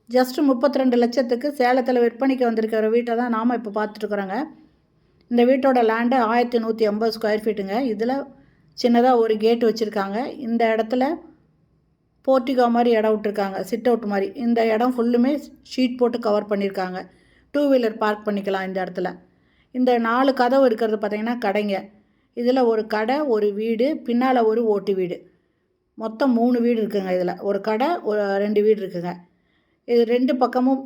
Just 32 லட்சத்துக்கு சேலத்தில் விற்பனைக்கு வந்திருக்கிற வீட்டை தான் நாம் இப்போ பார்த்துட்ருக்குறோங்க. இந்த வீட்டோட லேண்டு 1180 ஸ்கொயர் ஃபீட்டுங்க. இதில் சின்னதாக ஒரு கேட் வச்சுருக்காங்க. இந்த இடத்துல போர்ட்டிகோ மாதிரி இடம் விட்டுருக்காங்க, சிட் அவுட் மாதிரி. இந்த இடம் ஃபுல்லுமே ஷீட் போட்டு கவர் பண்ணியிருக்காங்க. 2 வீலர் பார்க் பண்ணிக்கலாம் இந்த இடத்துல. இந்த 4 கதவு இருக்கிறது பார்த்திங்கன்னா கடைங்க. இதில் ஒரு கடை, ஒரு வீடு, பின்னால் ஒரு ஓட்டு வீடு, மொத்தம் 3 வீடு இருக்குதுங்க. இதில் ஒரு கடை, 2 வீடு இருக்குதுங்க. இது 2 பக்கமும்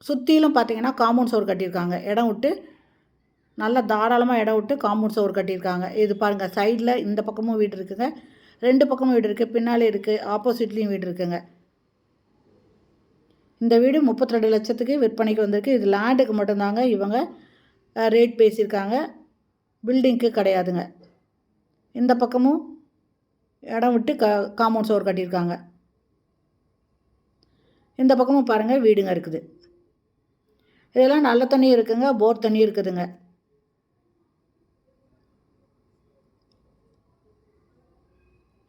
சுற்றிலும் பார்த்திங்கன்னா காம்பவுண்ட் சுவர் கட்டியிருக்காங்க. இடம் விட்டு நல்லா தாராளமாக இடம் விட்டு காம்பவுண்ட் சுவர் கட்டியிருக்காங்க. இது பாருங்கள், சைடில் இந்த பக்கமும் வீடு இருக்குதுங்க, 2 பக்கமும் வீடு இருக்குது, பின்னாலே இருக்குது, ஆப்போசிட்லேயும் வீடு இருக்குதுங்க. இந்த வீடு 32 லட்சத்துக்கு விற்பனைக்கு வந்திருக்கு. இது லேண்டுக்கு மட்டும்தாங்க இவங்க ரேட் பேசியிருக்காங்க, பில்டிங்க்கு கிடையாதுங்க. இந்த பக்கமும் இடம் விட்டு காம்பவுண்ட் சுவர் கட்டியிருக்காங்க. இந்த பக்கமும் பாருங்கள் வீடுங்க இருக்குது. இதெல்லாம் நல்ல தண்ணி இருக்குங்க, போர் தண்ணி இருக்குதுங்க.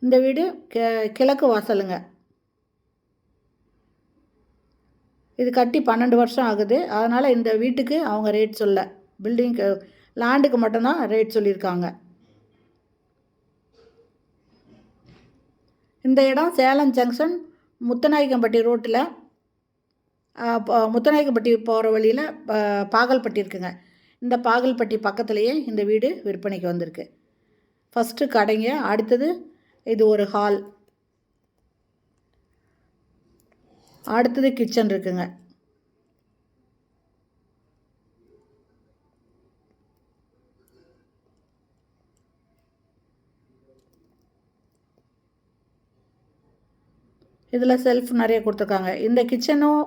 இந்த வீடு கிழக்கு வாசலுங்க. இது கட்டி 12 வருஷம் ஆகுது. அதனால் இந்த வீட்டுக்கு அவங்க ரேட் சொல்ல, பில்டிங்க்கு லேண்டுக்கு மட்டும்தான் ரேட் சொல்லியிருக்காங்க. இந்த இடம் சேலம் ஜங்ஷன் முத்துநாயக்கம்பட்டி ரோட்டில், முத்துநாயக்கம்பட்டி போகிற வழியில் பாகல்பட்டி இருக்குங்க. இந்த பாகல்பட்டி பக்கத்துலேயே இந்த வீடு விற்பனைக்கு வந்திருக்கு. ஃபஸ்ட்டு கடைங்க, அடுத்தது இது ஒரு ஹால், அடுத்தது கிச்சன் இருக்குங்க. இதில் செல்ஃப் நிறைய கொடுத்துருக்காங்க. இந்த கிச்சனும்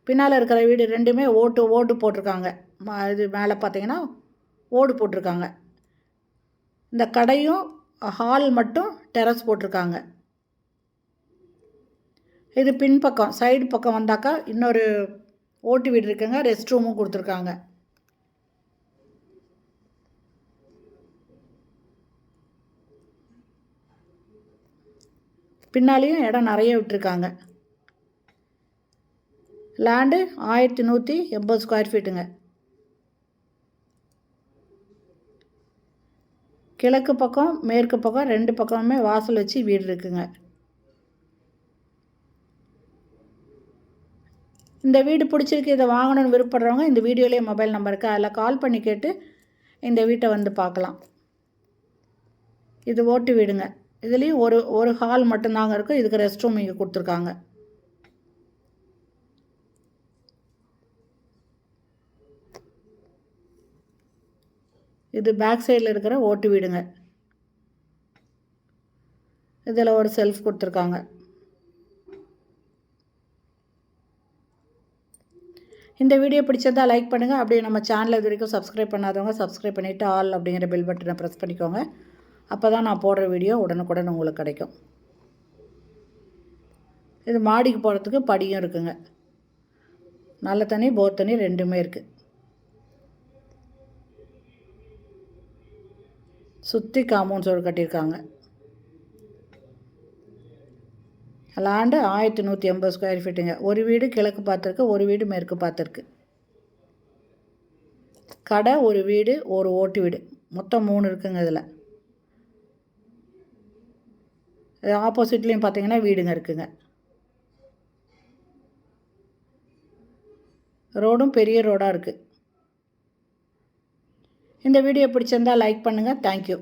பின்னால் இருக்கிற வீடு ரெண்டுமே ஓடு போட்டிருக்காங்க. இது மேலே பார்த்தீங்கன்னா ஓடு போட்டிருக்காங்க. இந்த கடையும் ஹால் மட்டும் டெரஸ் போட்டிருக்காங்க. இது பின்பக்கம் சைடு பக்கம் வந்தாக்கா இன்னொரு ஓட்டு வீடு இருக்குங்க, ரெஸ்ட் ரூமும் கொடுத்துருக்காங்க. பின்னாலேயும் இடம் நிறைய விட்டுருக்காங்க. லேண்டு 1180 ஸ்கொயர் ஃபீட்டுங்க. கிழக்கு பக்கம் மேற்கு பக்கம் 2 பக்கமுமே வாசல் வச்சு வீடு இருக்குங்க. இந்த வீடு பிடிச்சிருக்கு, இதை வாங்கணும்னு விருப்பப்படுறவங்க இந்த வீடியோலேயே மொபைல் நம்பர் இருக்குது, அதில் கால் பண்ணி கேட்டு இந்த வீட்டை வந்து பார்க்கலாம். இது ஓட்டு வீடுங்க. இதுலேயும் ஒரு ஹால் மட்டும்தாங்க இருக்கும். இதுக்கு ரெஸ்ட் ரூம் இங்கே கொடுத்துருக்காங்க. இது பேக் சைடில் இருக்கிற ஓட்டு வீடுங்க. இதில் ஒரு செல்ஃப் கொடுத்துருக்காங்க. இந்த வீடியோ பிடிச்சதா லைக் பண்ணுங்கள். அப்படியே நம்ம சேனலை இது வரைக்கும் சப்ஸ்கிரைப் பண்ணாதவங்க சப்ஸ்கிரைப் பண்ணிவிட்டு ஆல் அப்படிங்கிற பெல் பட்டனை ப்ரெஸ் பண்ணிக்கோங்க. அப்போ தான் நான் போடுற வீடியோ உடனுக்குடன் உங்களுக்கு கிடைக்கும். இது மாடிக்கு போகிறதுக்கு படியும் இருக்குங்க. நல்ல தண்ணி, போர் தண்ணி ரெண்டுமே இருக்குது. சுற்றி காம்பவுண்ட் சுவர் கட்டியிருக்காங்க. லேண்டு 1180 ஸ்கொயர் ஃபீட்டுங்க. ஒரு வீடு கிழக்கு பார்த்துருக்கு, ஒரு வீடு மேற்கு பார்த்துருக்கு. கடை, ஒரு வீடு, ஒரு ஓட்டு வீடு, மொத்தம் 3 இருக்குங்க. இதில் ஆப்போசிட்லேயும் பார்த்தீங்கன்னா வீடுங்க இருக்குங்க. ரோடும் பெரிய ரோடாக இருக்குது. இந்த வீடியோ பிடிச்சிருந்தால் லைக் பண்ணுங்கள். தேங்க்யூ.